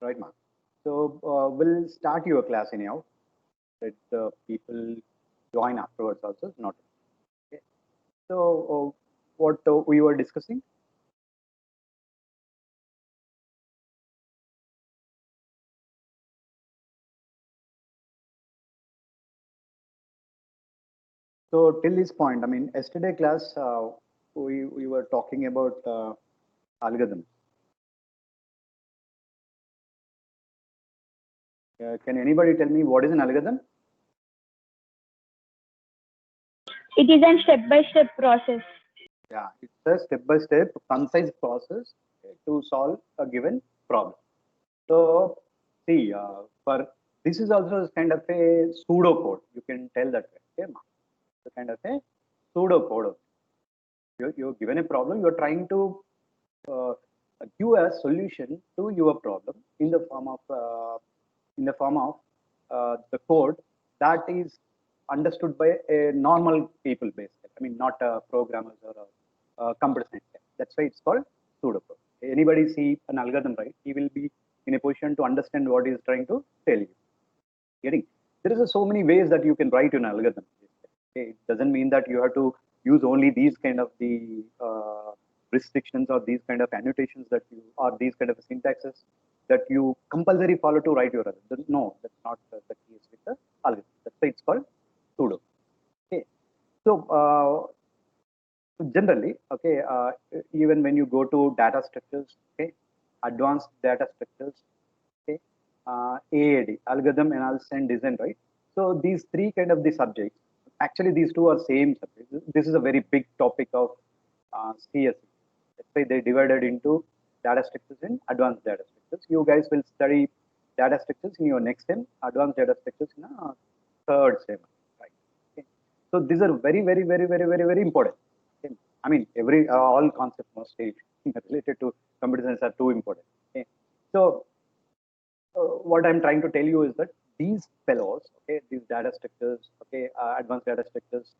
right, Mark? So we'll start your class anyhow. Let the people join afterwards also. It's not okay. So what we were discussing? So till this point, I mean, yesterday class we were talking about algorithms. Can anybody tell me what is an algorithm? It is a step-by-step process. Yeah, it's a step-by-step, concise process to solve a given problem. So, see, for this is also kind of a pseudo code. You can tell that way. Okay, it's kind of a pseudo code. You're given a problem. You're trying to uh, give a solution to your problem in the form of the code that is understood by a normal people basically. I mean, not programmers or computer science. That's why it's called pseudocode. Anybody see an algorithm, right? He will be in a position to understand what he's trying to tell you. Getting there is so many ways that you can write an algorithm. Okay? It doesn't mean that you have to use only these kind of the restrictions or these kind of annotations that you or these kind of syntaxes that you compulsory follow to write your algorithm. No, that's not the case with the algorithm. That's why it's called pseudo. Okay. So generally, okay, even when you go to data structures, okay, advanced data structures, okay, AAD, algorithm analysis and design, right? So these three kind of the subjects, actually these two are same subjects. This is a very big topic of CSE. That's why they divided into data structures and advanced data structures. You guys will study data structures in your next sem, advanced data structures in a third sem, right? Okay. So these are very important. Okay. I mean, all concepts mostly related to computer science are too important. Okay. So what I'm trying to tell you is that these fellows, okay, these data structures, okay, advanced data structures,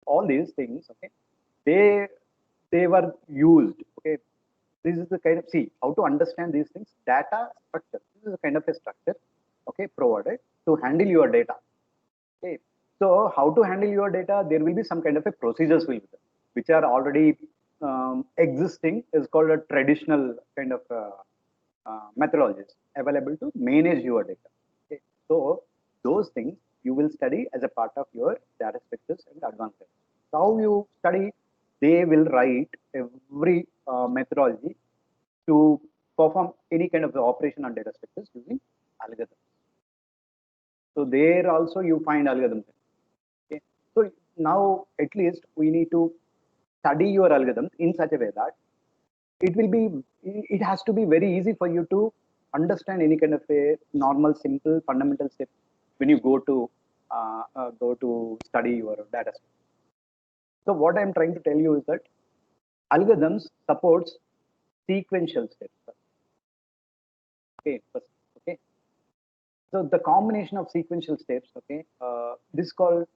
all these things, okay, they they were used, okay. This is the kind of see how to understand these things. Data structure. This is a kind of a structure, okay, provided to handle your data. Okay. So how to handle your data? There will be some kind of a procedures will be there, which are already existing. Is called a traditional kind of methodologies available to manage your data. Okay. So those things you will study as a part of your data structures and advanced data. So how you study? They will write every methodology to perform any kind of operation on data structures using algorithms. So there also you find algorithms. Okay. So now at least we need to study your algorithms in such a way that it has to be very easy for you to understand any kind of a normal, simple, fundamental step when you go to study your data set. So what I'm trying to tell you is that algorithms supports sequential steps. Okay, first, okay. So the combination of sequential steps, okay, this is called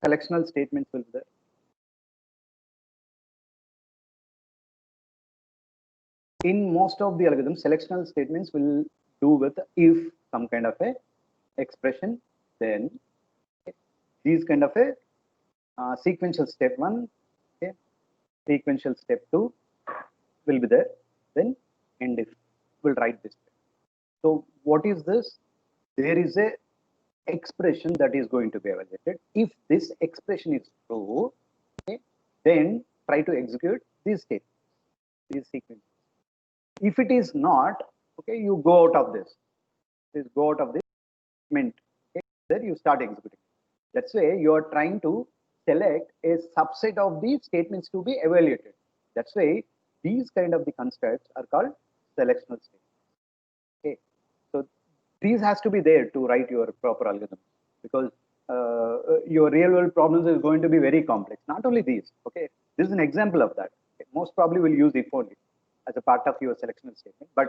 selectional statements will be there. In most of the algorithms, selectional statements will do with if some kind of a expression, then okay, these kind of a sequential step one, okay, sequential step two will be there. Then end if will write this. So what is this? There is a expression that is going to be evaluated. If this expression is true, okay, then try to execute this step, this sequence. If it is not, okay, you go out of this. Please go out of this mint. Okay, then you start executing. That's why you are trying to select a subset of the statements to be evaluated. That's why these kind of the constructs are called selectional statements. Okay, so these has to be there to write your proper algorithm because your real world problems is going to be very complex. Not only these. Okay, this is an example of that. Okay? Most probably will use if only as a part of your selectional statement, but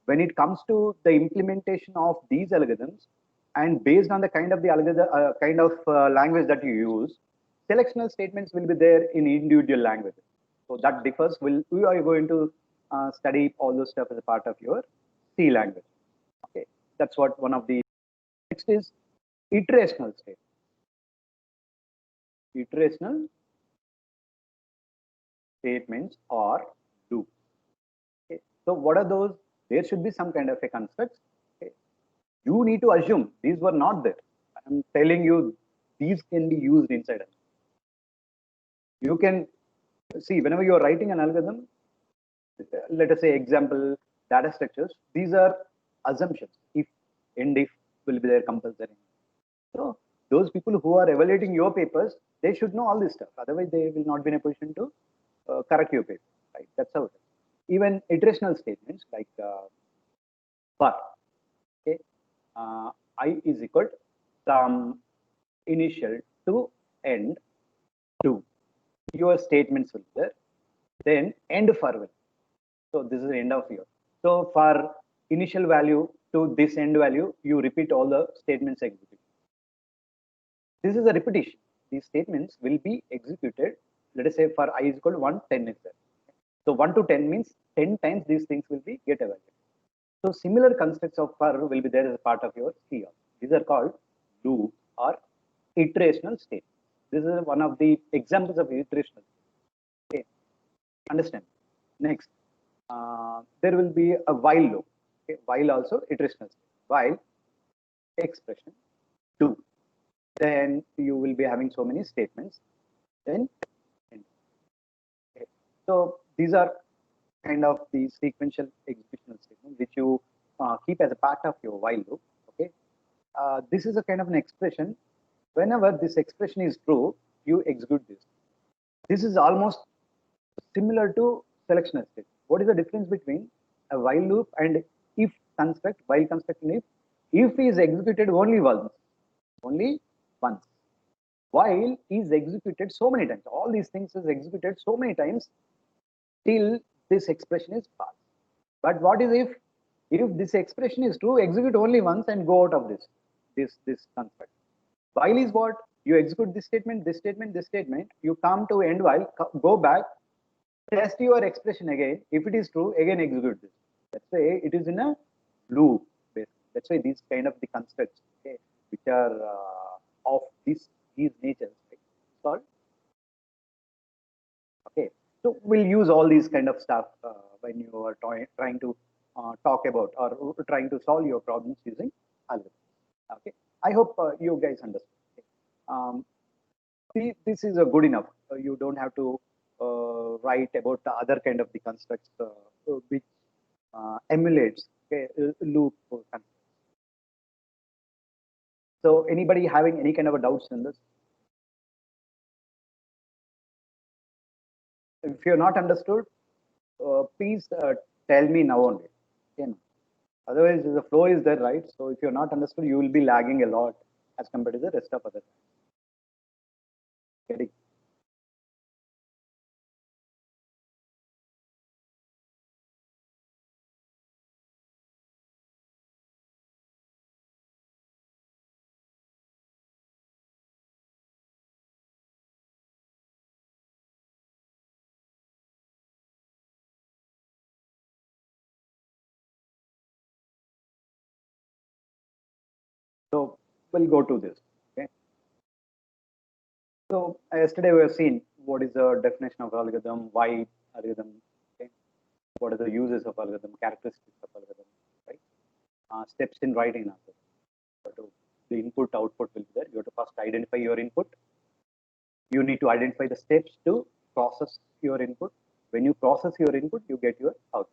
when it comes to the implementation of these algorithms and based on the kind of the algorithm language that you use, selectional statements will be there in individual languages. So that differs. We are going to study all those stuff as a part of your C language. Okay, that's what one of the. Next is iterational state. Iterational statements or loops. Okay. So what are those? There should be some kind of a construct. Okay. You need to assume these were not there. I'm telling you, these can be used inside. You can see whenever you are writing an algorithm, let us say example data structures, these are assumptions. If and if will be there compulsory. So those people who are evaluating your papers, they should know all this stuff. Otherwise, they will not be in a position to correct your paper. Right? That's how it is. Even iterational statements like for, okay, I is equal from initial to end to your statements will be there. Then end for will. So this is the end of your. So for initial value to this end value, you repeat all the statements executed. This is a repetition. These statements will be executed. Let us say for I is equal to 1, 10 is there. So 1 to 10 means 10 times these things will be get evaluated. So similar constructs of for will be there as a part of your C. These are called loop or iterational state. This is one of the examples of iterational. Okay, understand. Next, there will be a while loop. Okay, while also iterational state. While expression 2. Then you will be having so many statements. Then okay. So these are kind of the sequential executional statements which you keep as a part of your while loop. Okay, this is a kind of an expression. Whenever this expression is true, you execute this. This is almost similar to selectional state. What is the difference between a while loop and if construct, while construct and if is executed only once, only once. While is executed so many times. All these things is executed so many times till this expression is passed. But what is if? If this expression is true, execute only once and go out of this construct. While is what? You execute this statement, this statement, this statement. You come to end while, go back, test your expression again. If it is true, again execute this. That's why it is in a loop. That's why these kind of the constructs, okay, which are of these natures, right, called. Okay, so we'll use all these kind of stuff when you are trying to talk about or trying to solve your problems using algorithms. Okay, I hope you guys understand. Okay. This is a good enough. You don't have to write about the other kind of the constructs which emulates, okay, loop constructs. So anybody having any kind of a doubts in this? If you're not understood, please tell me now only. Okay. Otherwise, the flow is there, right? So if you're not understood, you will be lagging a lot as compared to the rest of other. Getting. So we'll go to this. Okay. So yesterday we have seen what is the definition of algorithm, why algorithm, okay? What are the uses of algorithm, characteristics of algorithm, right? Steps in writing an algorithm. The input output will be there. You have to first identify your input. You need to identify the steps to process your input. When you process your input, you get your output.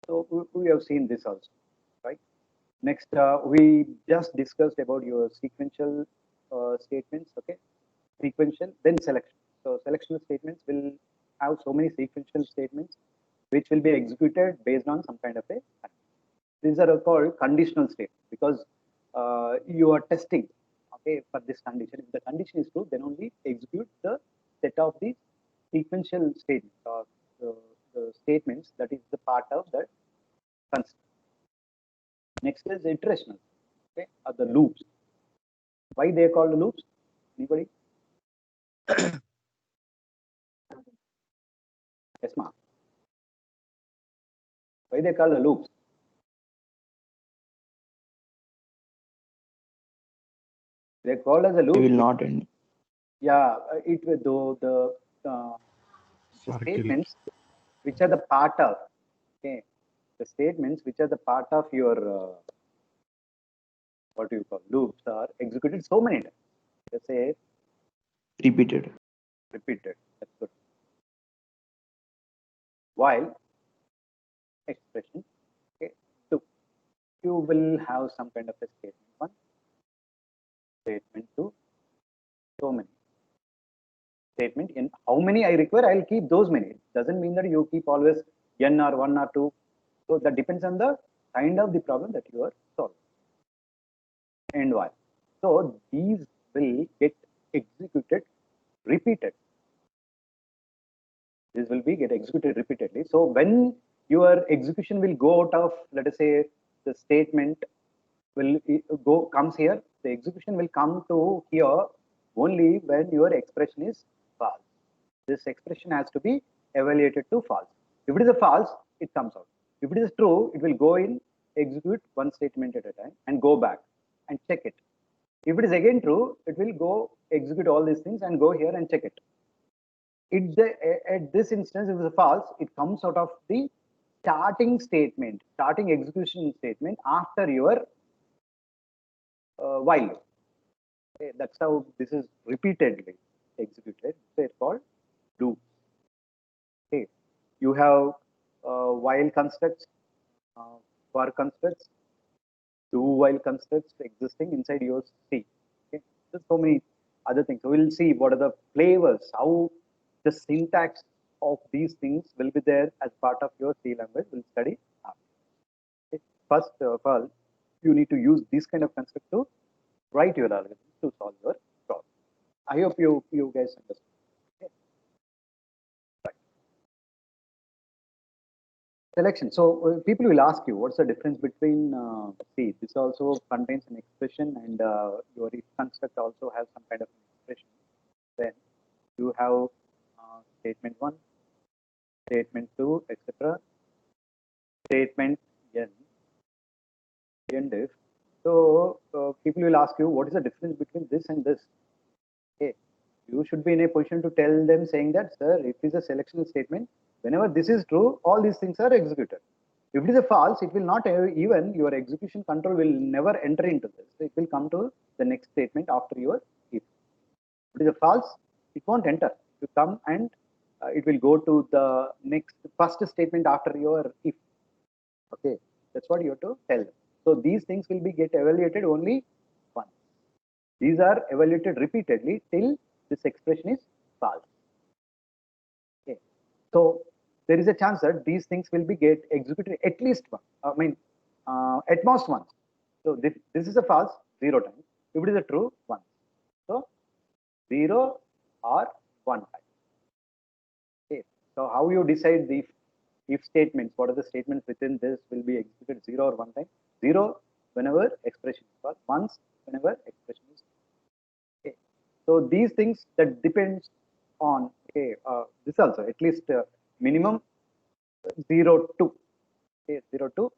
So we have seen this also, right? Next, we just discussed about your sequential statements, okay? Sequential, then selection. So selectional statements will have so many sequential statements which will be executed based on some kind of a. These are called conditional statements because you are testing, okay, for this condition. If the condition is true, then only execute the set of these sequential statements or the statements that is the part of that construct. Next is iterational, okay, or the loops. Why they are called loops? Anybody? Yes, ma'am. Why they call the loops? They call as a They loop. will not end. Yeah, it will do the Circle. statements which are the part of, okay, the statements which are the part of your what do you call loops are executed so many times. Let's say Repeated. repeated. That's good. While expression, okay, two, you will have some kind of a statement one, statement two, so many. Statement in how many I require, I'll keep those many. It doesn't mean that you keep always n or one or two. So that depends on the kind of the problem that you are solving and why. So these will get executed repeated. This will be get executed repeatedly. So when your execution will go out of, let us say, the statement will go comes here, the execution will come to here only when your expression is false. This expression has to be evaluated to false. If it is a false, it comes out. If it is true, it will go in, execute one statement at a time and go back and check it. If it is again true, it will go execute all these things and go here and check it. At this instance, if it is false, it comes out of the starting statement, starting execution statement after your while loop. Okay, that's how this is repeatedly executed. So it's called loop. Okay, you have while constructs, for constructs, do while constructs existing inside your C. Okay, there's so many other things. So we'll see what are the flavors, how the syntax of these things will be there as part of your C language. We'll study after. Okay. First of all, you need to use this kind of construct to write your algorithm to solve your problem. I hope you guys understand. Okay. Right. Selection. So people will ask you, what's the difference between see, this also contains an expression and your if construct also has some kind of an expression. Then you have statement one, statement two, etc. Statement n, end if. So people will ask you, what is the difference between this and this? Okay, you should be in a position to tell them saying that, sir, if it is a selectional statement, whenever this is true, all these things are executed. If it is a false, it will not even your execution control will never enter into this. It will come to the next statement after your if. If it is a false, it won't enter. You come and it will go to the next first statement after your if. Okay, that's what you have to tell them. So these things will be get evaluated only once. These are evaluated repeatedly till this expression is false. Okay. So there is a chance that these things will be get executed at least one. I mean, at most once. So this is a false 0 times. If it is a true, once. So 0 or 1 time. Okay. So how you decide the if statements? What are the statements within this will be executed 0 or 1 time? 0 whenever expression is false. Once whenever expression is false. Okay. So these things that depends on this also at least minimum 0 to 0 to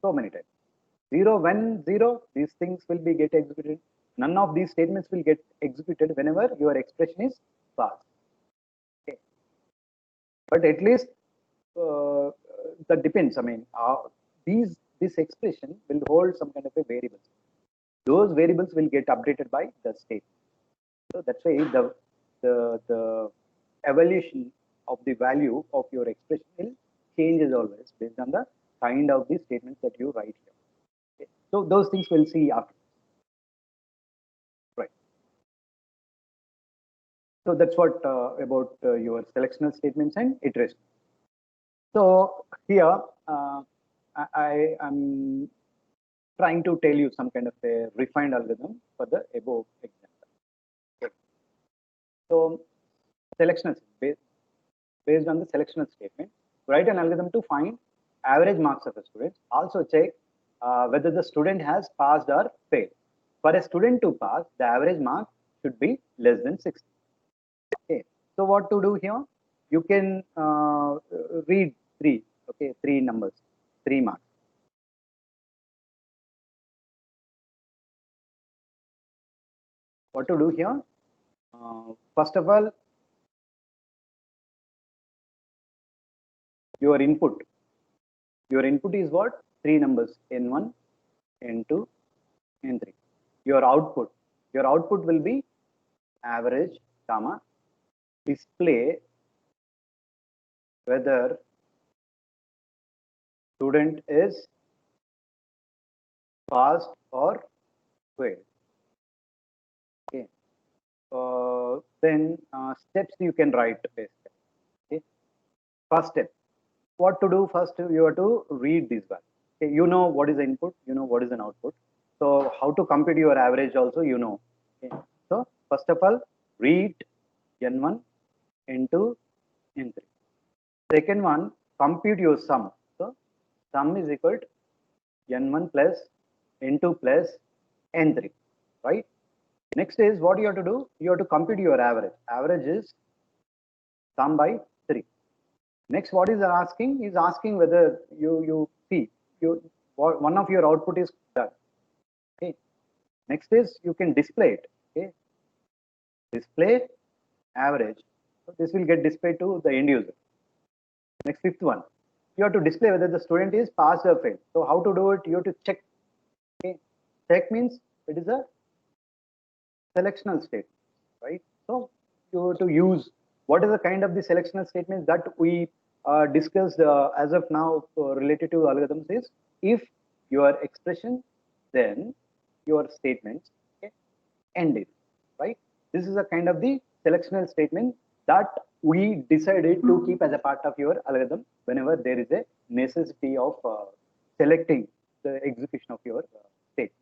so many times. 0 when 0 these things will be get executed. None of these statements will get executed whenever your expression is false. Okay. But at least that depends. I mean, this expression will hold some kind of a variables. Those variables will get updated by the state. So that's why the evaluation of the value of your expression will changes always based on the kind of the statements that you write here. Okay. So those things we'll see after. Right. So that's what about your selectional statements and iteration. So here I am trying to tell you some kind of a refined algorithm for the above example. Okay. So selectional based on the selectional statement, write an algorithm to find average marks of a student. Also check whether the student has passed or failed. For a student to pass, the average mark should be less than 60. Okay. So what to do here? You can read three. Okay, 3 numbers, 3 marks. What to do here? First of all, your input. Your input is what? 3 numbers, N1, N2, N3. Your output will be average, comma, display whether student is passed or failed. Okay. Then steps you can write basically. Okay. First step, what to do? First, you have to read these values. Okay. You know what is the input, you know what is an output. So how to compute your average also you know. Okay. So first of all, read N1, N2, N3. Second one, compute your sum. So sum is equal to N1 plus N2 plus N3, right? Next is what you have to do. You have to compute your average. Average is sum by 3. Next, what is asking? Is asking whether you see one of your output is done. Okay. Next is you can display it. Okay. Display average. So this will get displayed to the end user. Next, fifth one, you have to display whether the student is passed or failed. So how to do it? You have to check. Okay. Check means it is a selectional statement, right? So you have to use what is the kind of the selectional statements that we discussed as of now related to algorithms is if your expression, then your statements, okay, end it, right? This is a kind of the selectional statement that we decided to keep as a part of your algorithm whenever there is a necessity of selecting the execution of your state,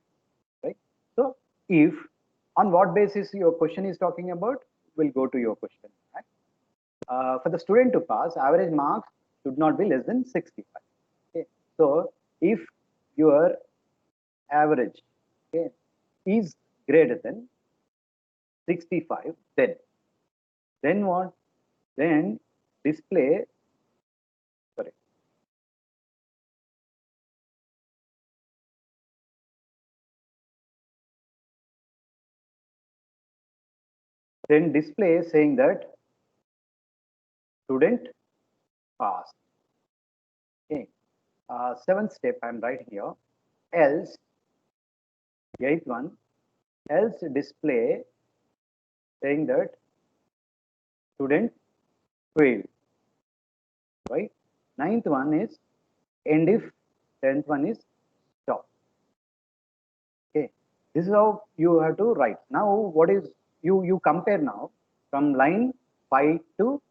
right? So if on what basis your question is talking about, we'll go to your question. Right? For the student to pass, average marks should not be less than 65. Okay. So if your average, okay, is greater than 65, then what? Then display, sorry, then display saying that student passed. Okay. Seventh step I'm writing here. Else, eighth one, else display saying that student failed, right? Ninth one is end if, 10th one is stop. Okay, this is how you have to write. Now what is you compare now from line 5 to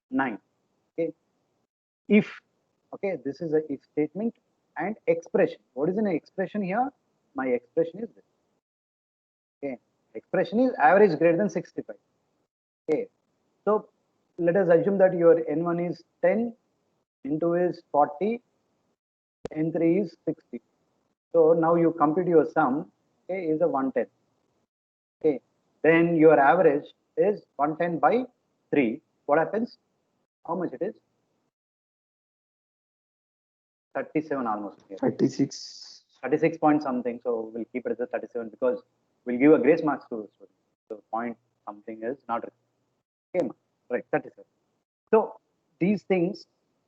9. Okay, if, okay, this is a if statement and expression. What is an expression here? My expression is this. Okay, expression is average greater than 65. Okay, so let us assume that your N1 is 10, N2 is 40, N3 is 60. So now you compute your sum, okay, is a 110. Okay, then your average is 110 by 3. What happens? How much it is? 37 almost. Here. 36. 36 point something. So we'll keep it as a 37 because we'll give a grace marks to the student. So point something is not okay, right? 37. So these things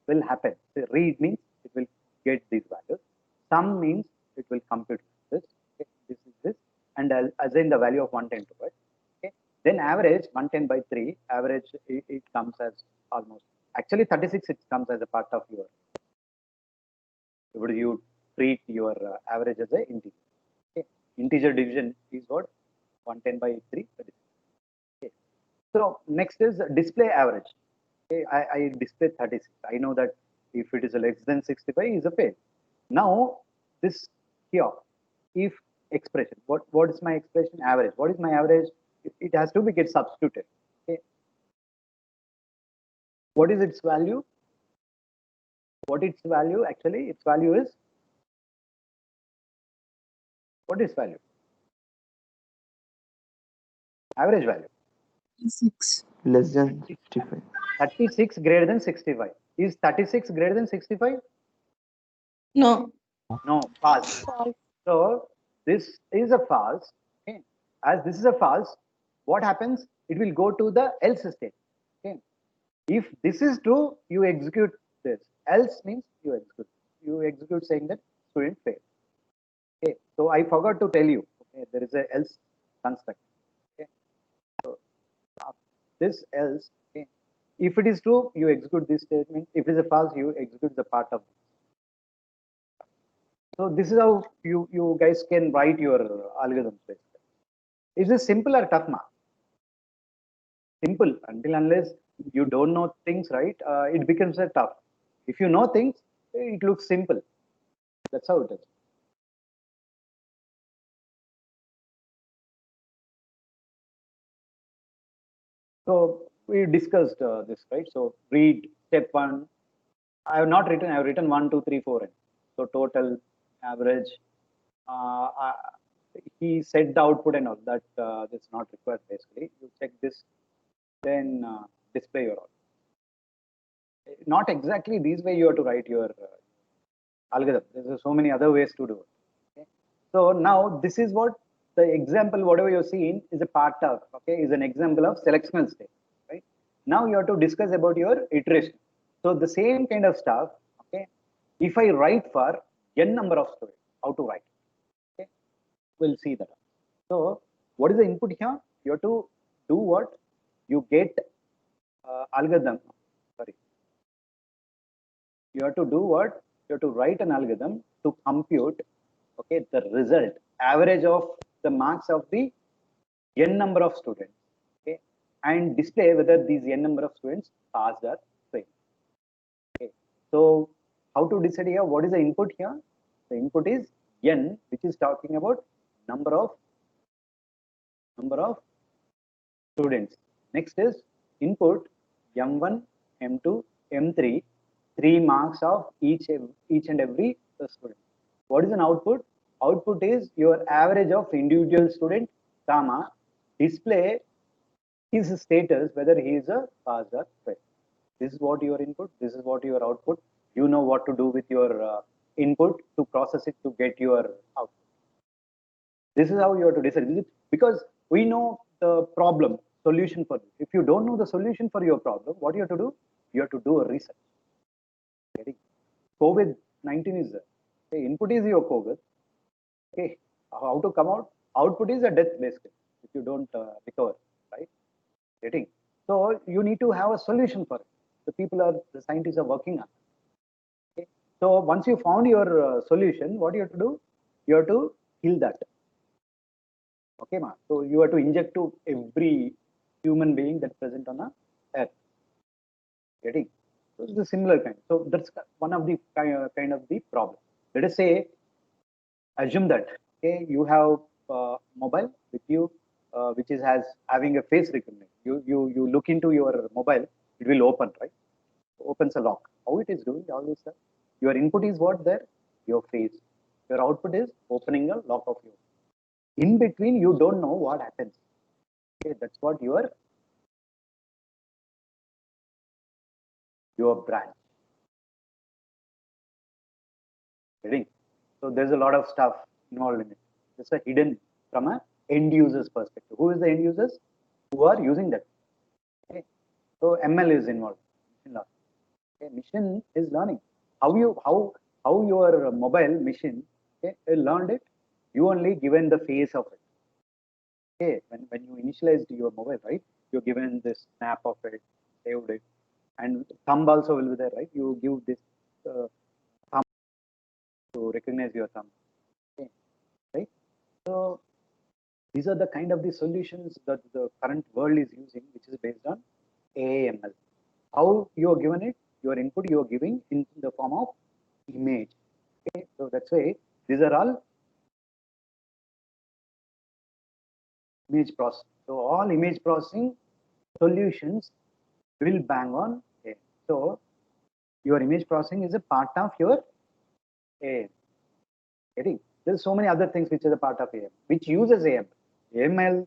will happen. So read means it will get these values. Sum means it will compute this. Okay, this is this, and I'll assign the value of 110 to it. Okay, then average 110 by 3. Average it comes as almost actually 36. It comes as a part of your. Would you treat your average as an integer? Okay, integer division is what 110 by 3. Okay. So next is display average. Okay, I display 36. I know that if it is less than 65 is a fail. Now this here, if expression, what is my expression? Average. What is my average? It has to be get substituted. Okay. What is its value? What its value? Actually, its value is what is value? Average value. 6. Less than 65. 36 greater than 65. Is 36 greater than 65? No. No, false. False. So this is a false. Okay. As this is a false, what happens? It will go to the else state. Okay. If this is true, you execute this. Else means you execute. You execute saying that student failed. Okay. So I forgot to tell you. Okay. There is a else construct. Okay. So this else. Okay. If it is true, you execute this statement. If it is a false, you execute the part of. So this is how you guys can write your algorithms. Basically. Is this simple or tough, mark? Simple until unless you don't know things, right? It becomes a tough. If you know things, it looks simple. That's how it is. So we discussed this, right? So read step one. I have not written. I have written 1, 2, 3, 4. So total, average. He said the output and all that. That's not required. Basically, you check this, then display your output. Not exactly this way you have to write your algorithm. There's so many other ways to do it. Okay? So now this is what the example, whatever you're seeing is a part of, okay, is an example of selectional state, right? Now you have to discuss about your iteration. So the same kind of stuff, okay, if I write for n number of students, how to write, okay, we'll see that. So what is the input here? You have to do what? You get algorithm, sorry, you have to do what? You have to write an algorithm to compute, okay, the result, average of the marks of the n number of students, okay, and display whether these n number of students passed or failed. Okay. So how to decide here? What is the input here? The input is n, which is talking about number of students. Next is input m1, m2, m3, 3 marks of each and every student. What is an output? Output is your average of individual student, comma, display his status, whether he is a pass or fail. This is what your input, this is what your output. You know what to do with your input to process it to get your output. This is how you have to decide, because we know the problem solution for this. If you don't know the solution for your problem, what you have to do? You have to do a research. COVID-19 is there. Okay, input is your COVID. Okay, how to come out? Output is a death basically if you don't recover, right? Getting. So you need to have a solution for it. The scientists are working on. Okay. So once you found your solution, what you have to do? You have to kill that. Okay, ma. So you have to inject to every human being that's present on the earth. Getting. So it's a similar kind. So that's one of the kind of the problem. Let us say, assume that okay, you have mobile with you, which is having a face recognition. You look into your mobile, it will open, right? Opens a lock. How it is doing all this stuff? Your input is what there? Your face. Your output is opening a lock of you. In between, you don't know what happens. Okay, that's what your branch. Getting? So there's a lot of stuff involved in it. It's a hidden from a end user's perspective. Who is the end users? Who are using that? Okay. So ML is involved. Machine learning. Okay. Machine is learning. How your mobile machine, okay, learned it? You only given the face of it. Okay. When you initialized your mobile, right? You're given this snap of it, saved it, and thumb also will be there, right? You give this thumb to recognize your thumb. Okay. Right? So these are the kind of the solutions that the current world is using, which is based on AML. How you are given it, your input you are giving in the form of image. Okay, so that's why these are all image processing. So all image processing solutions will bang on AI. So your image processing is a part of your AI. Getting? There's so many other things which is a part of AM, which uses AM. ML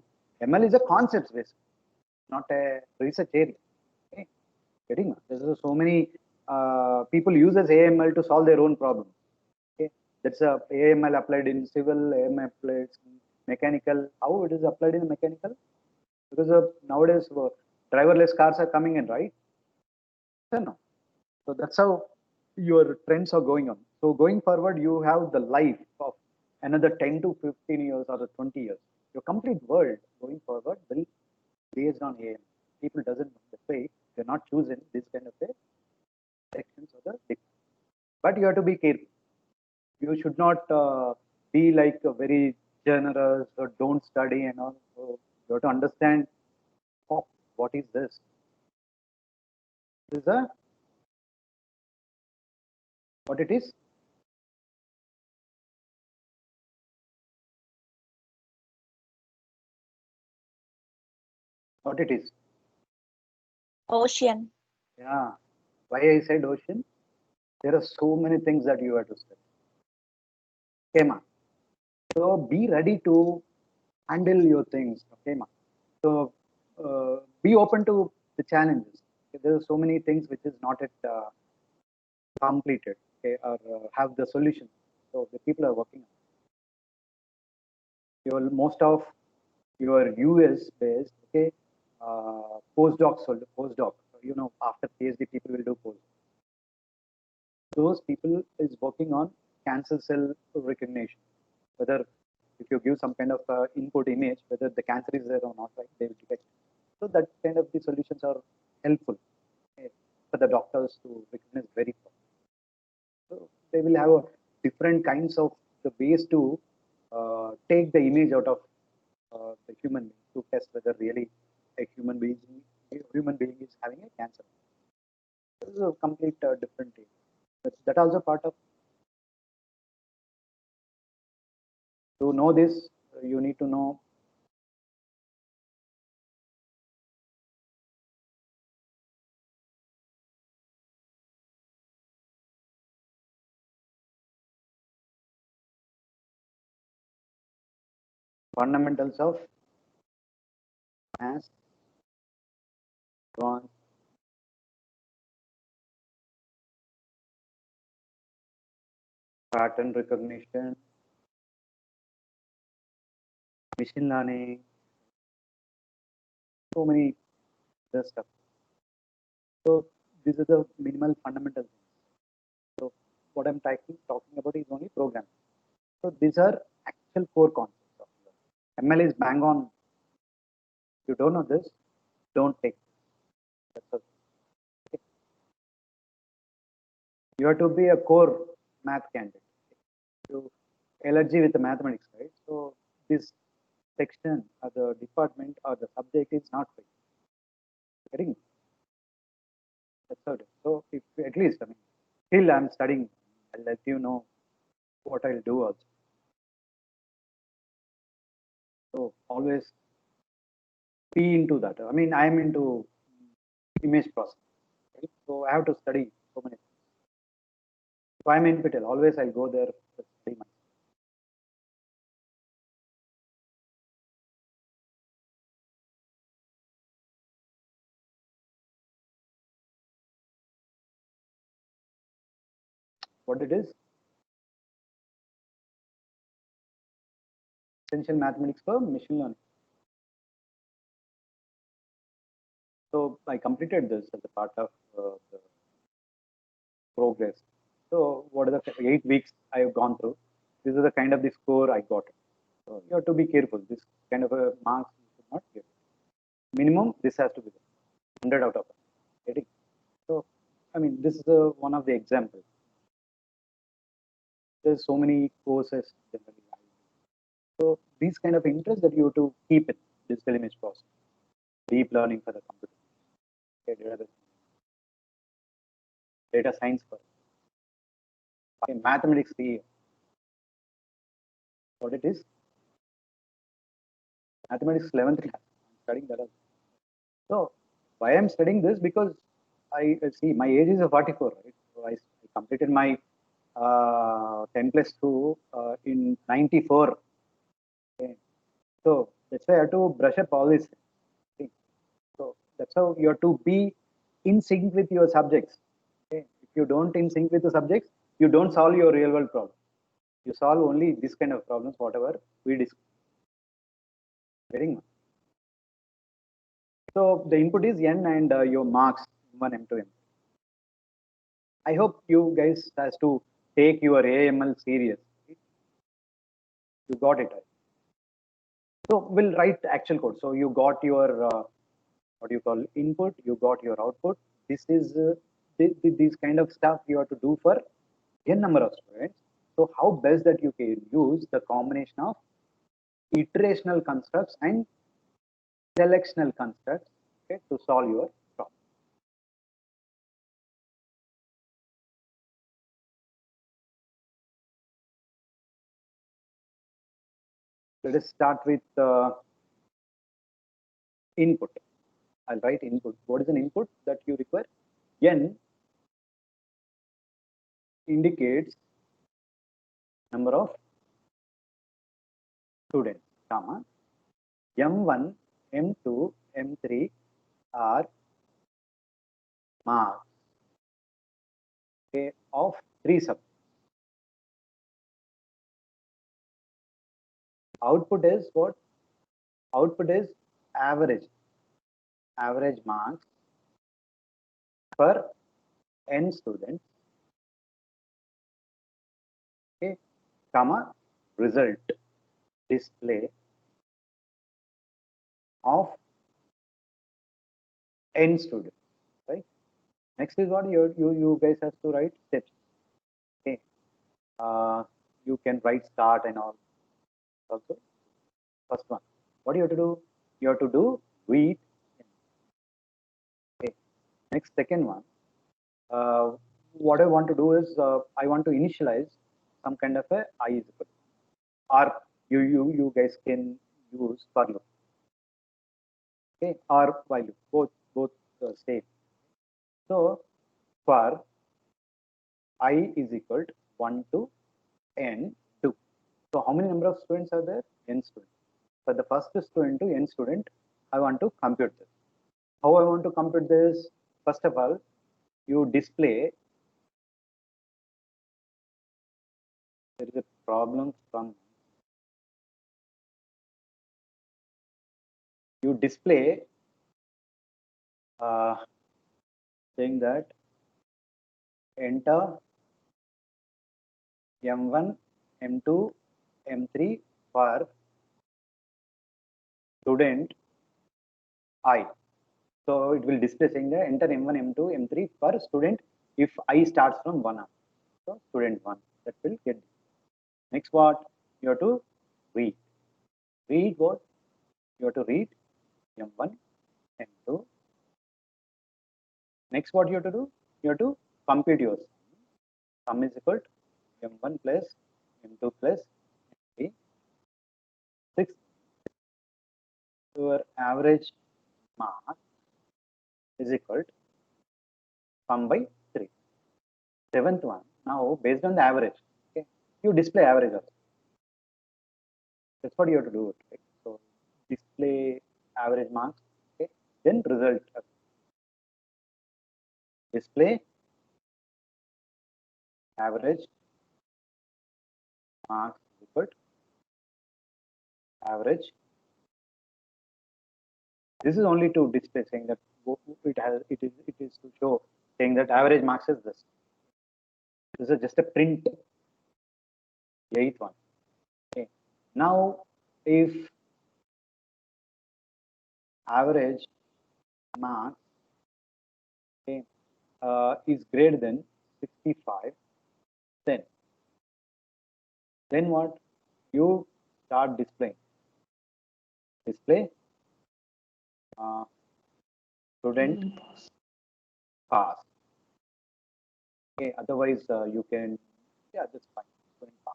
is a concept based, not a research area. Okay. Getting? There's so many people uses AML to solve their own problems. Okay, that's a AML applied in civil, AML applied in mechanical. How it is applied in mechanical? Because nowadays driverless cars are coming in, right? No. So that's how your trends are going on. So going forward, you have the life of another 10 to 15 years or the 20 years. Your complete world going forward will be based on AM. People doesn't know the way they're not choosing this kind of a sections of the. But you have to be careful. You should not be like a very generous or don't study and all. So you have to understand, oh, what is this? This is a what it is. What it is. Ocean. Yeah. Why I said ocean? There are so many things that you have to study. Okay, ma. So be ready to handle your things. Okay, ma. So be open to the challenges. Okay, there are so many things which is not yet completed. Okay, or have the solution. So the people are working on. Your most of your US based, okay, postdocs, postdoc. You know, after PhD, people will do postdoc. Those people is working on cancer cell recognition. Whether if you give some kind of input image, whether the cancer is there or not, right, they will detect. So that kind of the solutions are helpful, for the doctors to recognize very fast. So they will have a different kinds of the ways to take the image out of the human being to test whether really a human being is having a cancer. This is a complete different thing. That also part of. To know this, you need to know fundamentals of mass, advanced, pattern recognition, machine learning, so many other stuff. So these are the minimal fundamental things. So what I'm talking about is only programming. So these are actual core concepts of ML is bang on. If you don't know this, don't take this. That's all. Okay. You have to be a core math candidate. You allergy with the mathematics, right? So this section or the department or the subject is not for you. Getting it? That's all. So if at least, I mean, still I'm studying, I'll let you know what I'll do also. So always be into that. I mean, I'm into image processing, right? So I have to study so many things. If I'm in NPTEL, always I'll go there to study myself. What it is? Essential mathematics for machine learning. So I completed this as a part of the progress. So what are the 8 weeks I have gone through? This is the kind of the score I got. So you have to be careful. This kind of a marks you should not get. Minimum this has to be 100 out of 100. So I mean this is one of the examples. There's so many courses generally. So these kind of interest that you have to keep it digital image processing, deep learning for the computer, okay, data science for okay, mathematics C, what it is? Mathematics 11th class. I'm studying that also. So why I'm studying this? Because I see my age is a 44, right? So I completed my 10 plus 2 in 94. Okay. So that's why I have to brush up all these things. So that's how you have to be in sync with your subjects. Okay. you don't in sync with the subjects, you don't solve your real world problem. You solve only this kind of problems, whatever we discuss. Getting me? So the input is n and your marks m1, m2, m3. I hope you guys has to take your AML serious. You got it right. So we'll write actual code. So you got your what you call input, you got your output. This is this kind of stuff you have to do for n number of students. So how best that you can use the combination of iterational constructs and selectional constructs, okay, to solve your problem. Let us start with input. I'll write input. What is an input that you require? N indicates number of students, comma, M1, M2, M3 are marks, okay, of 3 subjects. Output is what? Output is average marks per n students, okay, comma, result display of n students, right? Next is what you guys have to write steps. Okay, you can write start and all. Also, first one, what do you have to do? You have to do read. Okay. Next, second one. What I want to do is I want to initialize some kind of a I is equal to, or you guys can use for loop, okay, or while loop, both same. So for I is equal to 1 to n 2. So how many number of students are there? N students. For the first student to n student, I want to compute this. How I want to compute this? First of all, you display. There is a problem from you display saying that enter M1, M2, M3 for student I. So it will display saying that enter M1, M2, M3 for student if I starts from 1 up. So student 1, that will get. Next what? You have to read. Read what? You have to read M1, M2. Next what you have to do? You have to compute your sum. Sum is equal to M1 plus M2 plus M3. 6. Your average mark is equal to sum by 3. Seventh one, now based on the average, okay, you display average also. That's what you have to do. Right? So display average marks, okay, then result. Display average marks equal to average. This is only to display saying that it is to show saying that average marks is this. This is just a print. Eighth one. Okay. Now if average marks, okay, is greater than 65, then what? You start displaying. Display student pass. Okay, otherwise you can, yeah, that's fine. Student pass.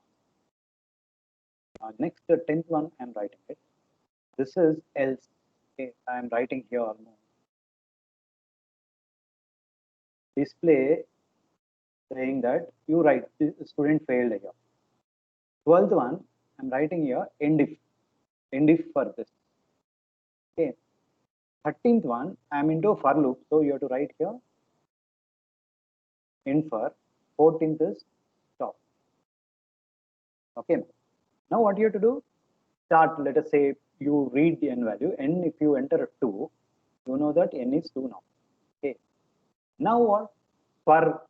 Next, the 10th one, I'm writing it. This is else. Okay, I'm writing here almost. Display saying that you write the student failed here. 12th one, I'm writing here end if for this. Okay. 13th one, I'm into for loop, so you have to write here infer, 14th is stop. Okay. Now what you have to do? Start. Let us say you read the n value. N, if you enter 2, you know that n is 2 now. Okay. Now what? For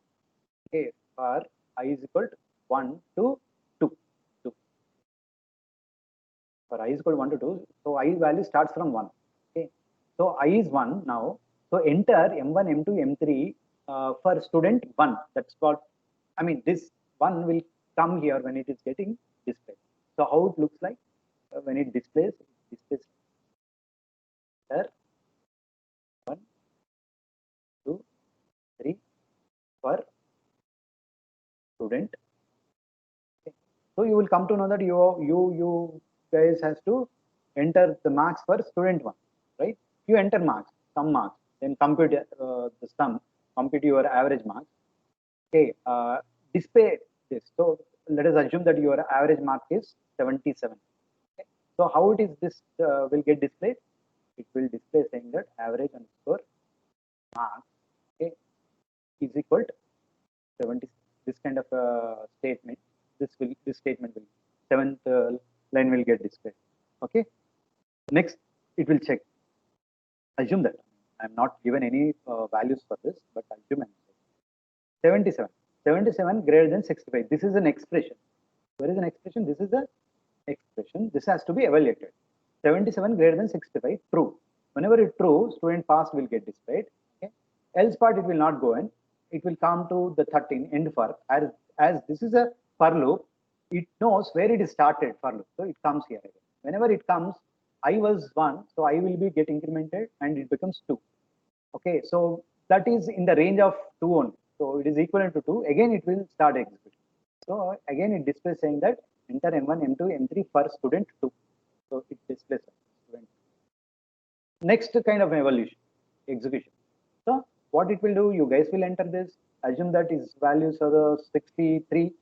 for I is equal to 1 to 2. For I is equal to 1 to 2, so I value starts from 1. Okay. So I is 1 now. So enter M1, M2, M3 for student 1. That's what, I mean, this 1 will come here when it is getting displayed. So how it looks like when it displays enter 1, 2, 3 for student. Okay. So you will come to know that you guys has to enter the marks for student 1, right? You enter marks, some marks, then compute the sum, compute your average marks. Okay, display this. So let us assume that your average mark is 77. Okay. So how it is this will get displayed? It will display saying that average underscore marks, okay, is equal to 70. This kind of statement. This statement will seventh line will get displayed. Okay. Next, it will check. Assume that I'm not given any values for this, but assume I'm 77. 77 greater than 65. This is an expression. Where is an expression? This is an expression. This has to be evaluated. 77 greater than 65. True. Whenever it's true, student pass will get displayed. Okay. Else part it will not go in. It will come to the 13 end for as this is a for loop. It knows where it is started for loop. So it comes here again. Whenever it comes, I was 1, so I will be get incremented and it becomes 2. Okay, so that is in the range of 2 only. So it is equivalent to 2. Again, it will start executing. So again, it displays saying that enter M1, M2, M3 for student 2. So it displays student. Next kind of evolution, execution. So what it will do, you guys will enter this. Assume that its values are the 63.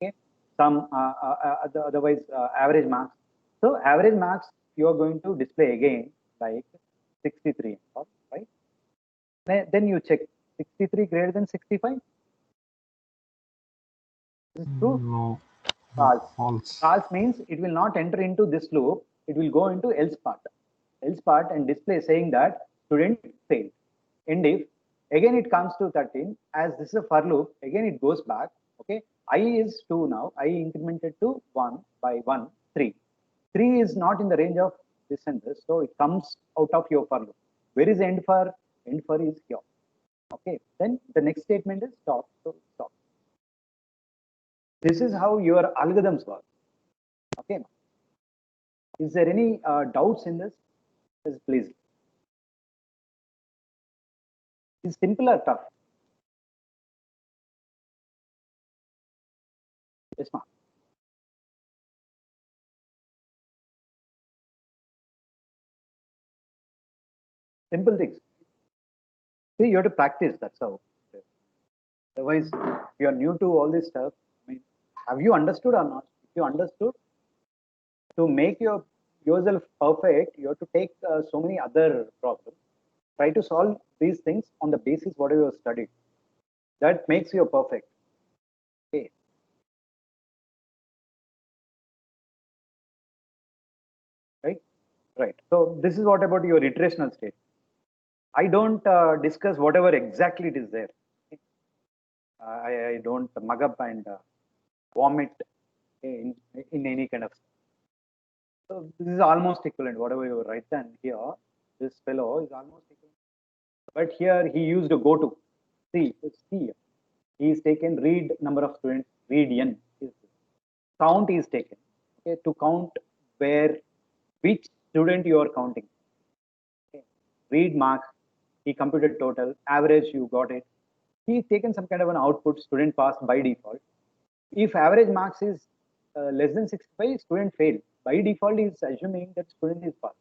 Okay, some otherwise average marks. So average marks you are going to display again like 63, right? Then you check 63 greater than 65. This is true. No, False. false. False means it will not enter into this loop. It will go into else part. Else part and display saying that student failed. And if again it comes to 13, as this is a for loop, again it goes back. Okay, I is 2 now. I incremented to 1 by 1, 3. 3 is not in the range of this and this, so it comes out of your for loop. Where is end for? End for is here. Okay, then the next statement is stop. So stop. This is how your algorithms work. Okay. Is there any doubts in this? Yes, please. Is simple or tough? Yes, ma'am. Simple things. See, you have to practice. That's how. Otherwise, if you are new to all this stuff, I mean, have you understood or not? If you understood, to make yourself perfect, you have to take so many other problems. Try to solve these things on the basis whatever you have studied. That makes you perfect. Okay. Right. Right. So this is what about your iterational state. I don't discuss whatever exactly it is there. I don't mug up and vomit in any kind of. So this is almost equivalent. Whatever you write down here, this fellow is almost equivalent. But here he used a go to. See, see, he is taken read number of students, read n. Count is taken. Okay, to count where which student you are counting. Okay. Read marks, he computed total, average you got it. He's taken some kind of an output, student passed by default. If average marks is less than 65, student failed. By default, he is assuming that student is passed.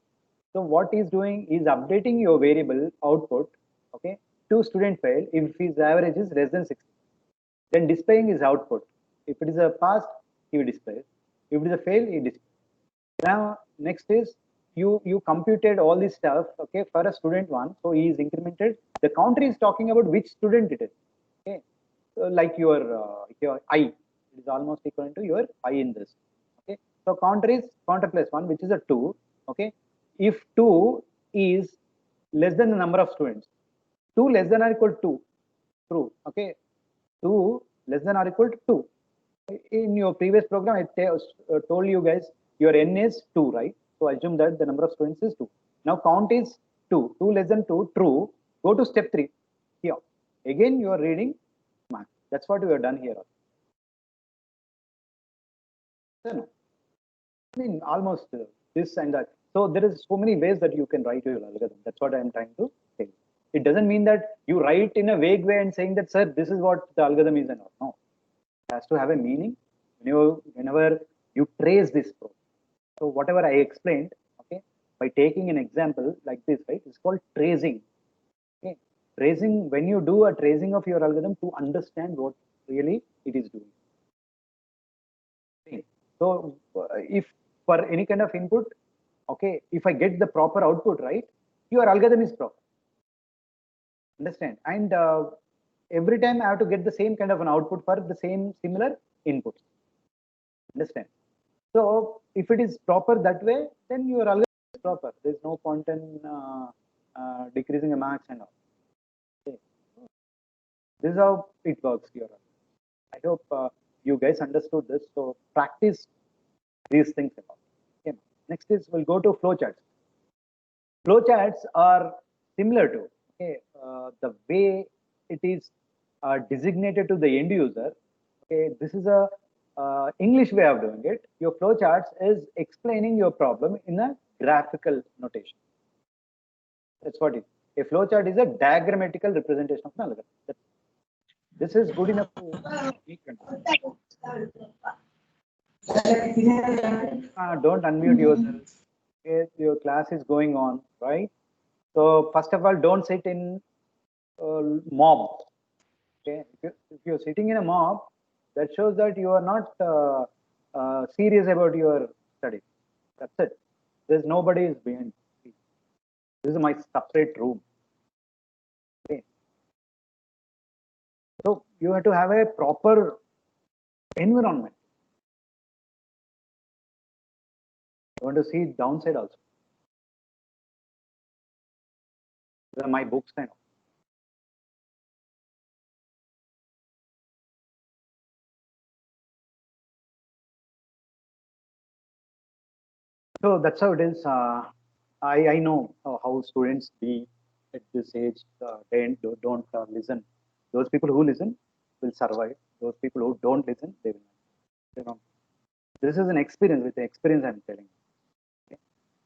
So what he's doing is updating your variable output, okay, to student fail if his average is less than 60. Then displaying his output. If it is a pass, he will display. If it is a fail, he displays. Now next is you computed all this stuff, okay, for a student 1. So he is incremented. The counter is talking about which student it is. Okay. like your I. It is almost equivalent to your I in this. Okay. So counter plus 1, which is a 2. Okay. If 2 is less than the number of students, 2 less than or equal to 2. True. Okay. 2 less than or equal to 2. In your previous program, I told you guys your n is 2, right? So assume that the number of students is 2. Now count is 2. 2 less than 2, true. Go to step 3. Here. Again, you are reading math. That's what we have done here. No. I mean, almost this and that. So there is so many ways that you can write your algorithm. That's what I'm trying to say. It doesn't mean that you write in a vague way and saying that, sir, this is what the algorithm is and all. No. It has to have a meaning whenever you trace this program. So whatever I explained, okay, by taking an example like this, right, it's called tracing. Okay, tracing, when you do a tracing of your algorithm to understand what really it is doing. Okay. So if for any kind of input, okay, if I get the proper output, right, your algorithm is proper. Understand? And every time I have to get the same kind of an output for the same similar inputs. Understand? So if it is proper that way, then your algorithm is proper. There is no point in decreasing the marks and all. Okay. This is how it works here. I hope you guys understood this. So practice these things. Okay. Next is we'll go to flowcharts. Flowcharts are similar to the way it is designated to the end user. Okay, this is a English way of doing it. Your flowcharts is explaining your problem in a graphical notation. That's what it is. A flowchart is a diagrammatical representation of an algorithm. This is good enough to make don't unmute yourself. Okay, your class is going on, right? So first of all, don't sit in mob. Okay, if you're sitting in a mob, that shows that you are not serious about your study. That's it. There's nobody is behind. This is my separate room. Okay. So you have to have a proper environment. You want to see downside also. These are my books now. So that's how it is. I know how students be at this age. They don't listen. Those people who listen will survive. Those people who don't listen, they will not. You know, this is an experience. With the experience, I'm telling you. Okay?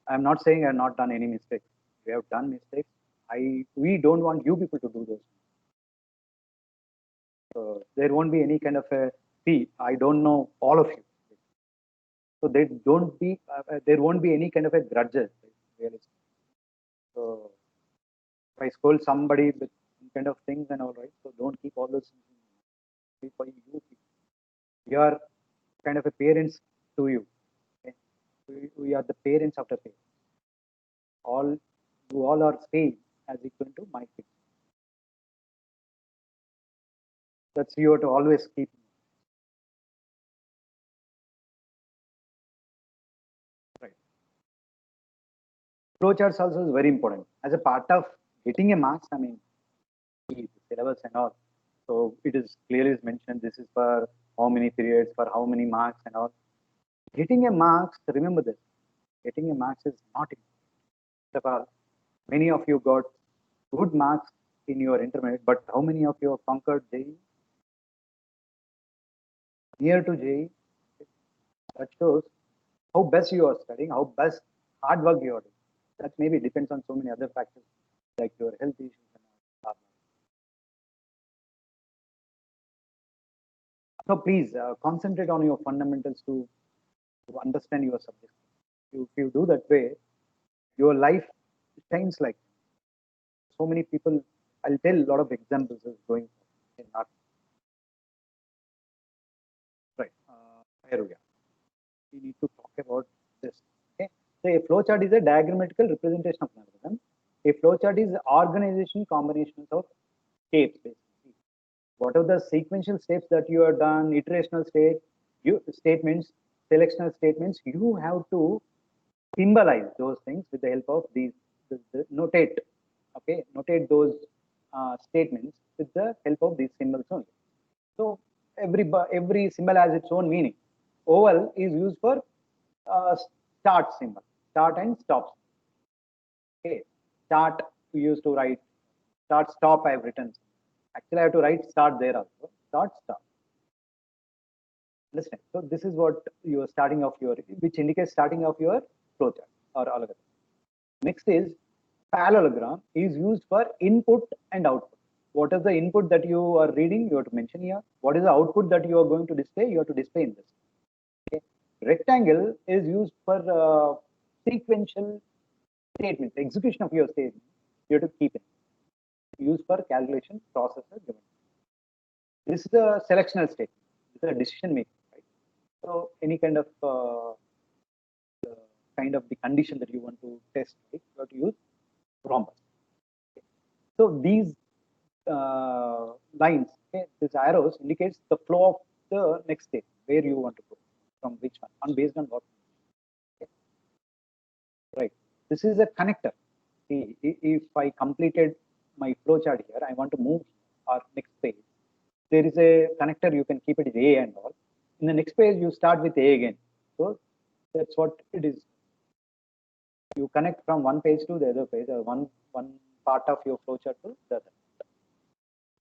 I'm not saying I've not done any mistakes. We have done mistakes. We don't want you people to do those. So there won't be any kind of a fee. I don't know all of you. So there won't be any kind of a grudges. Really. So if I scold somebody with some kind of things and all right, so don't keep all those things for you people. We are kind of a parents to you. Okay? We are the parents of the parents. You all are same as equal to my kids. That's you have to always keep. Right. Flowcharts also is very important as a part of getting a marks. I mean, the syllabus and all. So it is clearly mentioned. This is for how many periods, for how many marks and all. Getting a marks. Remember this. Getting a marks is not important. Of all, many of you got good marks in your intermediate, but how many of you have conquered JEE? Near to JEE. That shows how best you are studying, how best hard work you are doing. That maybe depends on so many other factors like your health issues and all. So please concentrate on your fundamentals to understand your subject. If you do that way, your life shines like so many people. I'll tell a lot of examples as going in art. Right. Here we are. We need to talk about this. Okay. So a flowchart is a diagrammatical representation of an algorithm. A flowchart is organization combinations of shapes, basically. what are the sequential steps that you have done, iterational statements, selectional statements, you have to symbolize those things with the help of these, notate, okay, notate those statements with the help of these symbols only. So every symbol has its own meaning. Oval is used for start symbol, start and stop. Okay, start we used to write, start stop I've written. Actually, I have to write start there also. Start stop. Understand? So this is what you are starting of your, which indicates starting of your flowchart or algorithm. Next is parallelogram is used for input and output. What is the input that you are reading? You have to mention here. What is the output that you are going to display? You have to display in this. Okay. Rectangle is used for sequential statements, execution of your statement. You have to keep it. Used for calculation processes given. This is a selectional statement. This is a decision making, right? So any kind of the condition that you want to test, right? You have to use rhombus. Okay. So these lines, okay, these arrows indicates the flow of the next step, where you want to go, from which one, and based on what. Okay. Right. This is a connector. See, if I completed my flowchart here, I want to move or next page. There is a connector, you can keep it A and all. In the next page, you start with A again. So that's what it is. You connect from one page to the other page, or one part of your flowchart to the other.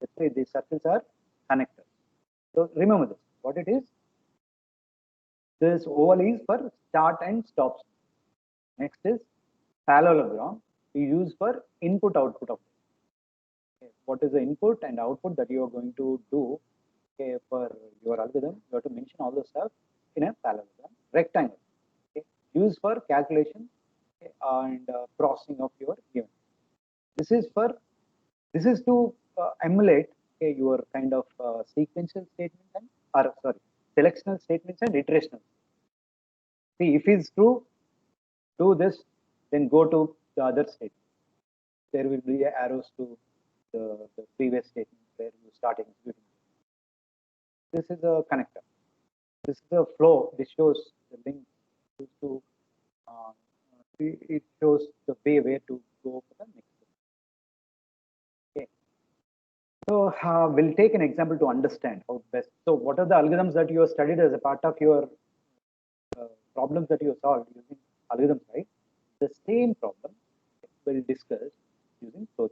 That's why these circles are connectors. So remember this. What it is? This oval is for start and stop. Next is parallelogram. We use for input output of it. Okay. What is the input and output that you are going to do, okay, for your algorithm? You have to mention all the stuff in a parallelogram. Rectangle, okay, used for calculation, okay, and processing of your given. This is to emulate, okay, your kind of sequential statement and, or sorry, selectional statements and iterational. See, if it's true, do this, then go to the other statement. There will be arrows to the previous statement where you start executing. This is a connector. This is a flow. This shows the link to. It shows the way where to go for the next step. Okay. So we'll take an example to understand how best. So what are the algorithms that you have studied as a part of your problems that you solved using algorithms, right? The same problem will discuss using flowchart,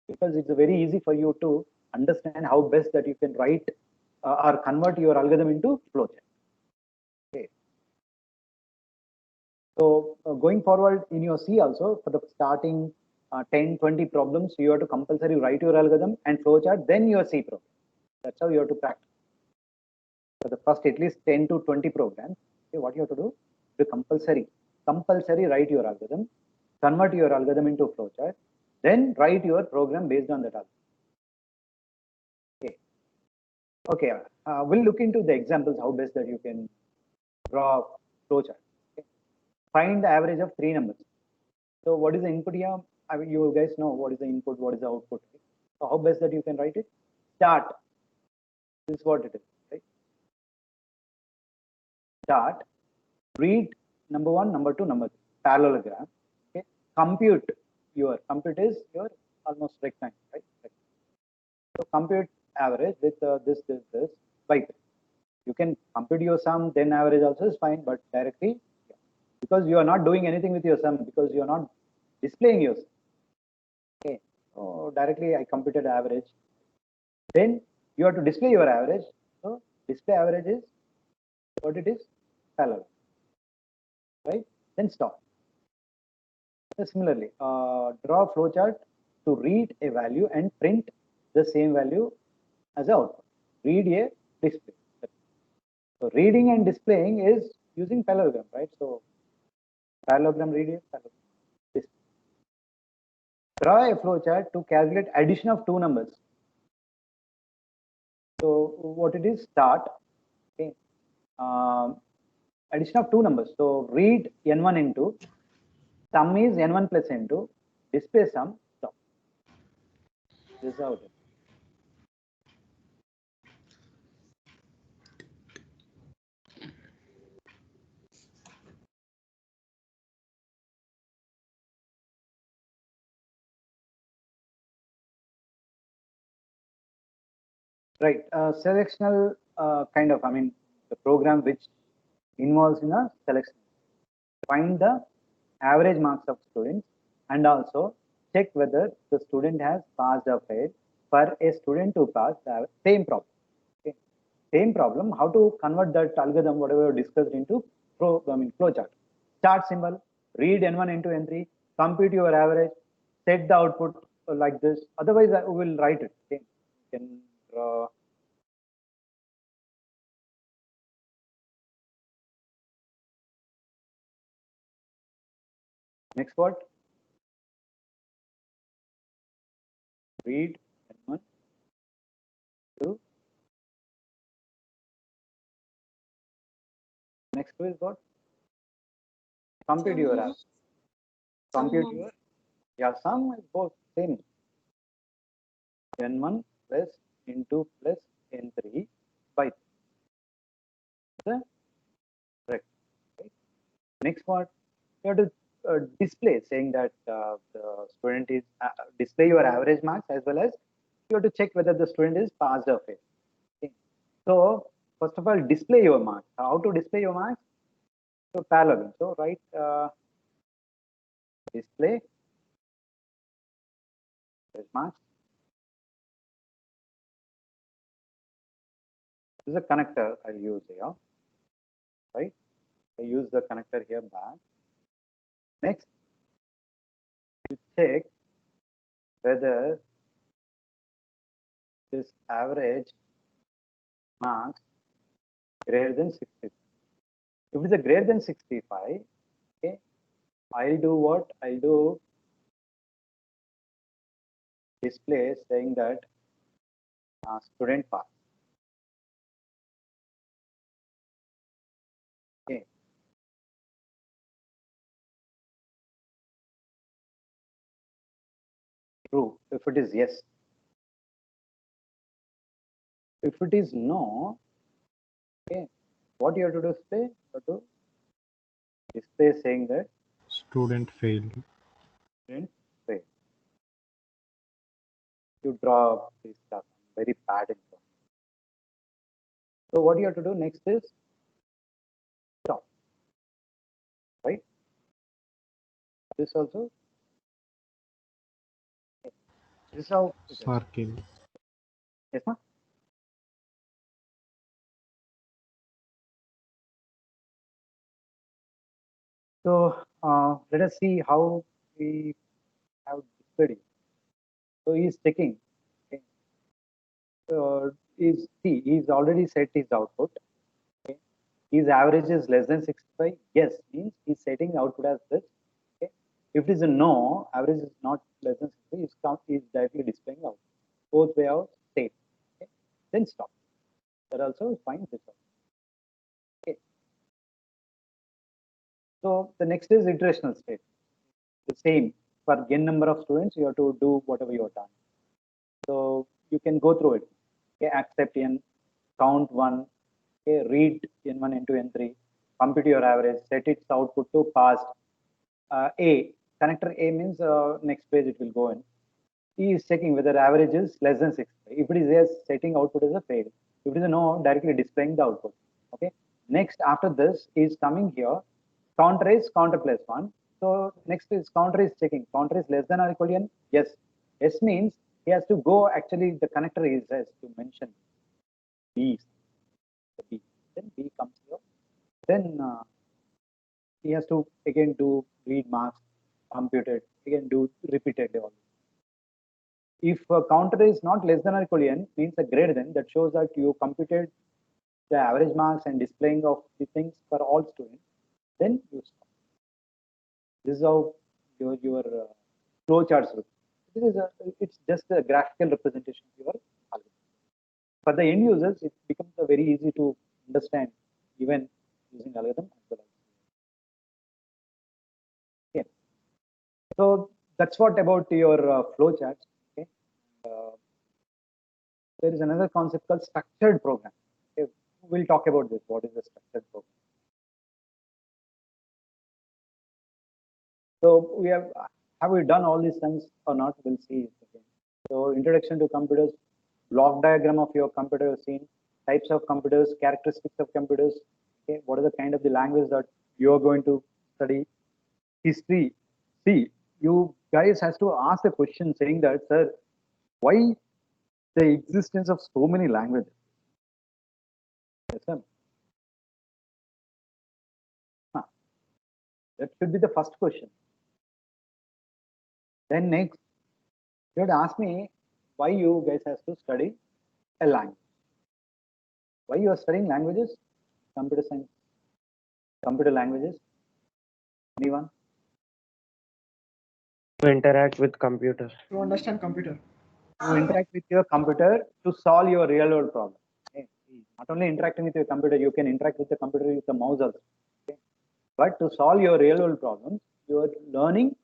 because it's very easy for you to understand how best that you can write or convert your algorithm into flowchart. Okay. So going forward in your C also, for the starting 10, 20 problems, you have to compulsory write your algorithm and flowchart, then your C program. That's how you have to practice. For the first at least 10 to 20 programs, okay, what you have to do? You compulsory write your algorithm, convert your algorithm into flowchart, then write your program based on that algorithm. Okay. Okay. We'll look into the examples how best that you can draw flowchart. Okay. Find the average of three numbers. So what is the input here? I mean, you guys know what is the input, what is the output. Okay? So how best that you can write it? Start. This is what it is. Right? Start. Read number one, number two, number three. Parallelogram. Okay. Compute is your almost rectangle, right? So compute average with this by 3. You can compute your sum, then average also is fine, but directly, yeah, because you are not doing anything with your sum, because you are not displaying your sum. Okay, so directly I computed average. Then you have to display your average. So display average is what it is, parallel, right? Then stop. So similarly, draw a flowchart to read a value and print the same value as output. Read a display. So reading and displaying is using parallelogram, right? So parallelogram reading, parallelogram display. Draw a flowchart to calculate addition of two numbers. So what it is, start. Okay. Addition of two numbers. So read n1 n2. Sum is n1 plus n2. Display sum. Stop. This is how it is. Right. Selectional kind of, I mean, the program which involves in a selection. Find the average marks of students and also check whether the student has passed or failed. For a student to pass, the same problem. Okay. Same problem. How to convert that algorithm, whatever we discussed, into flow chart. Chart symbol. Read N1 into N3. Compute your average. Set the output like this. Otherwise, I will write it. Okay. You can draw. Next what? Read N1 to next is what? Compute your average. Compute your, yeah, sum is both same. N1 plus N2 plus N3 by the correct. Right? Next part, you have to display, saying that the student is display your average marks, as well as you have to check whether the student is passed or failed. Okay. So first of all, display your marks. How to display your marks? So parallel. So write display marks. This is a connector I use here, right? I use the connector here back. Next, you check whether this average marks greater than 60. If it is a greater than 65, okay, I'll do what? I'll do display saying that student pass. Okay. True. If it is yes. If it is no, okay, what you have to do display? You have to display saying that Student failed. student fail. You draw this stuff. Very bad in drawing. So what you have to do next is stop. Right? This also. This is how it is. Circle. Yes, ma'am? So let us see how we have displayed it. So he is checking. Okay. He's already set his output. Okay. His average is less than 65. Yes, means he's setting the output as this. Okay. If it is a no, average is not less than 65, he's directly displaying out. Both way out, same. Okay. Then stop. That also is fine. This also. Okay. So the next is iterational state. The same for n number of students, you have to do whatever you have done. So you can go through it. Okay, accept n, count one, okay, read n1, n2, n3, compute your average, set its output to passed. A connector A means next page it will go in. E is checking whether average is less than 6. If it is yes, setting output as a fail. If it is a no, directly displaying the output. Okay. Next, after this is coming here. Counter is counter plus 1. So next is counter is checking. Counter is less than or equal to n. Yes. Yes means he has to go. Actually, the connector is has to mention B. B. Then B comes here. Then he has to again do read marks, compute it. Again do repeatedly all. If a counter is not less than or equal to n, means a greater than, that shows that you computed the average marks and displaying of the things for all students, then you stop. This is how your flow charts look. It's just a graphical representation of your algorithm. For the end users, it becomes very easy to understand even using algorithm as well as. Okay. So that's what about your flow charts. Okay. Uh, there is another concept called structured program. Okay. We'll talk about this. What is the structured program? So have we done all these things or not? We'll see it again. So introduction to computers. block diagram of your computer scene, types of computers, characteristics of computers. Okay, what are the kind of the language that you are going to study? History. See, you guys has to ask a question saying that, sir, why the existence of so many languages? Yes, sir. Huh. That should be the first question. Then next, you would ask me why you guys has to study a language. Why you are studying languages? Computer science, computer languages. Anyone? To interact with computer. To understand computer. To interact with your computer to solve your real world problem. Okay. Not only interacting with your computer, you can interact with the computer with the mouse also. Okay. But to solve your real world problems, you are learning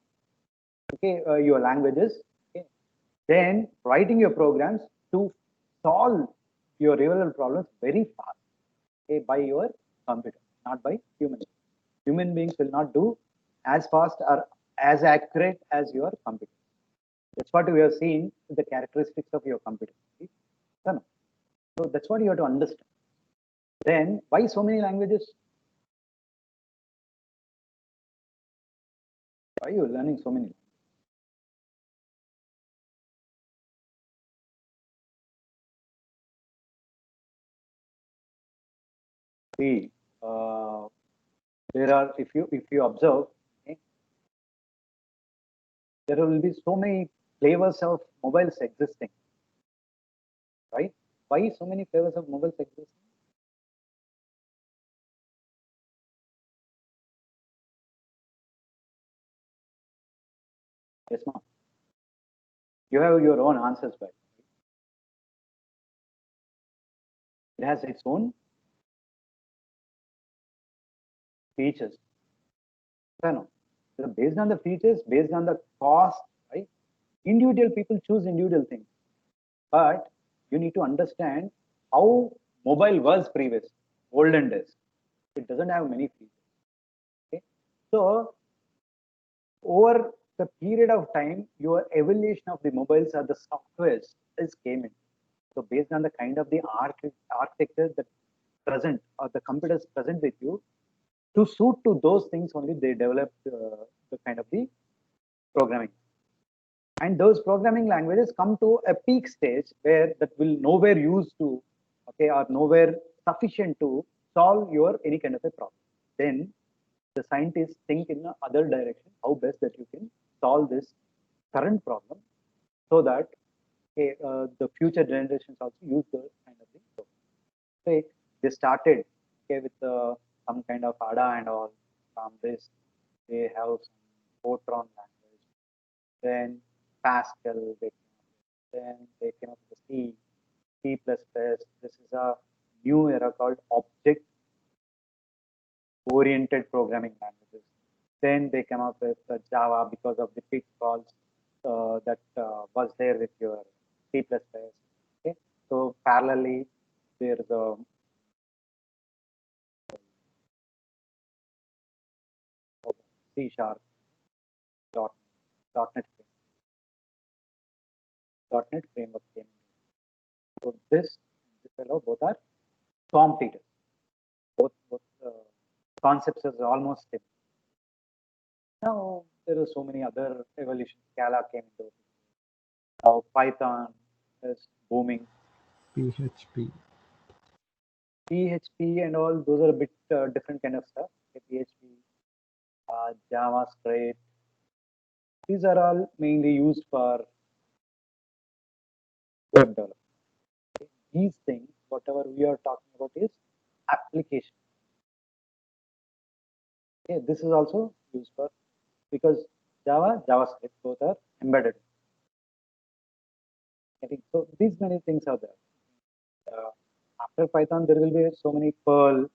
your languages. Okay. Then writing your programs to solve your real world problems very fast, okay, by your computer, not by human beings. Human beings will not do as fast or as accurate as your computer. That's what we have seen the characteristics of your computer. Okay? So that's what you have to understand. Then why so many languages? Why are you learning so many? See, there are if you observe, okay, there will be so many flavors of mobiles existing, right? Why so many flavors of mobiles existing? Yes, ma'am. You have your own answers, but it has its own features. No. So based on the features, based on the cost, right? Individual people choose individual things, but you need to understand how mobile was previous, olden days. It doesn't have many features. Okay, so over the period of time, your evolution of the mobiles or the softwares is came in. So based on the kind of the architecture that present or the computers present with you, to suit to those things only they developed the kind of the programming. And those programming languages come to a peak stage where that will nowhere use to, okay, or nowhere sufficient to solve your any kind of a problem. Then the scientists think in the other direction how best that you can solve this current problem so that okay, the future generations also use the kind of thing. Okay, they started okay with some kind of ADA and all. From this, they have some Fortran language. Then Pascal, then they came up with C, C++. This is a new era called object-oriented programming languages. Then they came up with Java because of the pitfalls that was there with your C++. Okay, so parallelly there is a C sharp .NET .NET framework came. So this fellow both are competitors. Both concepts is almost same. Now there are so many other evolutions. Scala came into it. Now Python is booming. PHP. PHP and all those are a bit different kind of stuff. PHP, JavaScript. These are all mainly used for web development. These things, whatever we are talking about, is application. Okay, this is also used for because Java, JavaScript both are embedded. I think so. These many things are there. After Python, there will be so many Perl,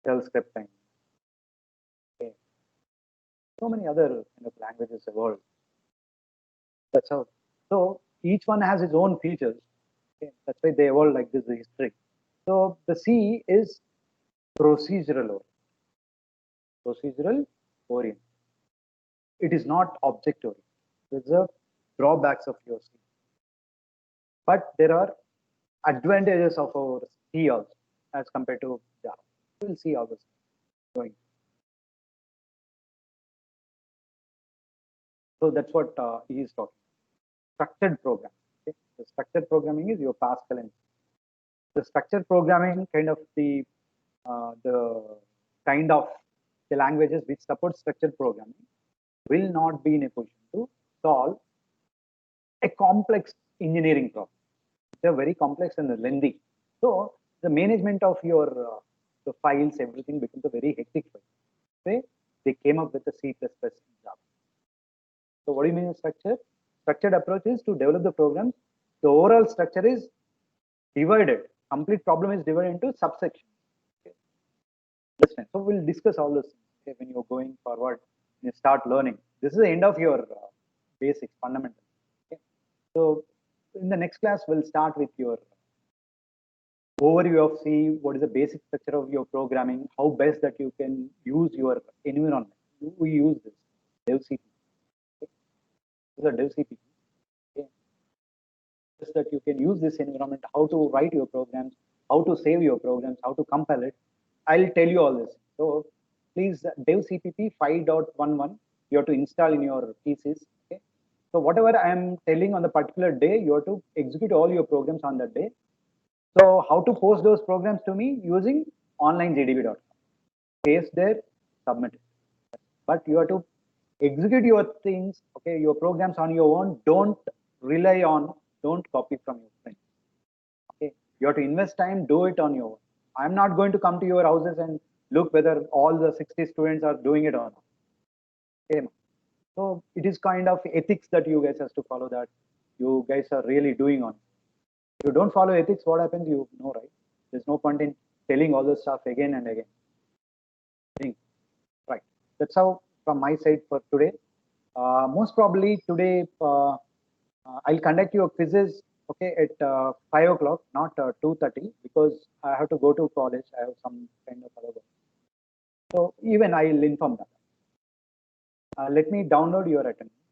shell scripting. Okay. So many other kind of languages evolved. That's how. So each one has its own features. Okay. That's why they evolved like this. The history. So the C is procedural oriented. It is not object oriented. It's a drawbacks of your C. But there are advantages of our C also as compared to Java. We'll see how this is going. So that's what he is talking. Structured programming. Okay? The structured programming is your Pascal and the structured programming kind of the kind of the languages which support structured programming will not be in a position to solve a complex engineering problem. They're very complex and lengthy. So the management of your the files, everything becomes a very hectic file. Okay? They came up with the C++ in Java. So what do you mean by structure? Structured approach is to develop the program. The overall structure is divided. Complete problem is divided into subsections. Okay. Understand? So we'll discuss all this okay, when you're going forward. You start learning. This is the end of your basics, fundamentals. Okay. So in the next class, we'll start with your overview of C. What is the basic structure of your programming? How best that you can use your environment. We use this DevCP. Okay. This is a DevCP. Okay. Just that you can use this environment. How to write your programs. How to save your programs. How to compile it. I'll tell you all this. So please DevCpp 5.11 you have to install in your PCs. Okay. So whatever I am telling on the particular day, you have to execute all your programs on that day. So how to post those programs to me using onlinejdb.com. Paste there, submit it. But you have to execute your things, okay, your programs on your own. Don't rely on, don't copy from your friends. Okay, you have to invest time, do it on your own. I'm not going to come to your houses and look whether all the 60 students are doing it or not. Okay. So it is kind of ethics that you guys have to follow that you guys are really doing on. If you don't follow ethics, what happens? You know, right? There's no point in telling all this stuff again and again. Right. That's how from my side for today. Most probably today I'll conduct your quizzes okay at 5 o'clock, not 2:30 because I have to go to college. I have some kind of other work. So even I'll inform them. Let me download your attendance.